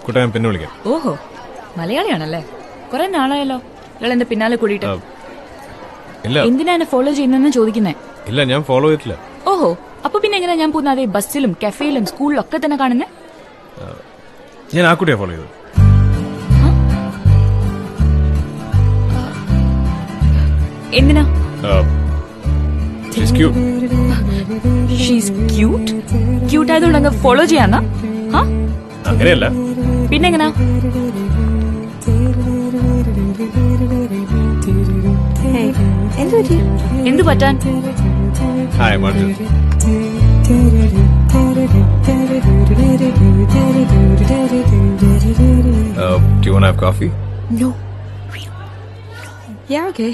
കുട്ടാ ഞാൻ പിന്നെ വിളിക്കാം. ഓഹോ, മലയാളിയാണല്ലേ? കുറെ നാളായല്ലോ ഇയാൾ എന്റെ പിന്നാലെ കൂടിയിട്ട്. ഇല്ല, എന്തിനാ എന്നെ ഫോളോ ചെയ്യുന്നതെന്ന് ചോദിക്കുന്നേ? ഇല്ല ഞാൻ ഫോളോ ചെയ്തിട്ടില്ല. ഓഹോ, അപ്പൊ പിന്നെ എങ്ങനെയാ ഞാൻ പോകുന്ന അതേ ബസ്സിലും കഫേയിലും സ്കൂളിലും ഒക്കെ തന്നെ കാണുന്നേ? ഞാൻ ആ കുട്ടിയെ ഫോളോ ചെയ്തു. എന്തിനാ? She's cute. She's cute. Cute ആയതുകൊണ്ട് അങ്ങ് ഫോളോ ചെയ്യാന്നാ? അങ്ങനെയല്ല. പിന്നെങ്ങനാ? എന്തു പറ്റാൻ? Hi Martin. Do you want to have coffee? No. Yeah, okay.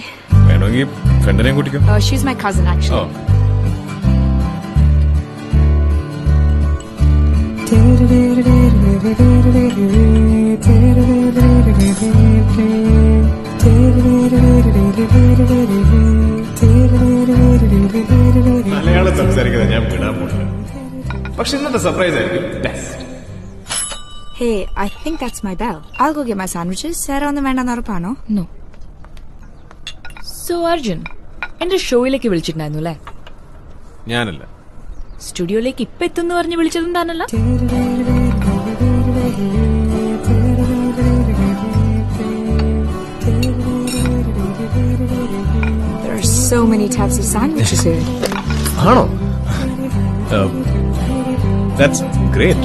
വേണമെങ്കിൽ ഫ്രണ്ടിനെയും കൂട്ടിക്കോ. She's my cousin actually. Oh. Malayalam സംസാരിക്കുന്നത് ഞാൻ വിടാൻ പോണില്ല. പക്ഷെ ഇന്നത്തെ സർപ്രൈസ് ആയിരിക്കും best. Hey, I think that's my bell. I'll go get my sandwiches. Sarah on the വേണ്ടെന്ന് ഉറപ്പാണോ? No. So Arjun, എന്റെ ഷോയിലേക്ക് വിളിച്ചിട്ടുണ്ടായിരുന്നു അല്ലേ? ഞാനല്ല. സ്റ്റുഡിയോയിലേക്ക് ഇപ്പൊ എത്തുന്നു പറഞ്ഞ് വിളിച്ചതും താനല്ല? There are so many types of sandwiches here. ആണോ? That's great.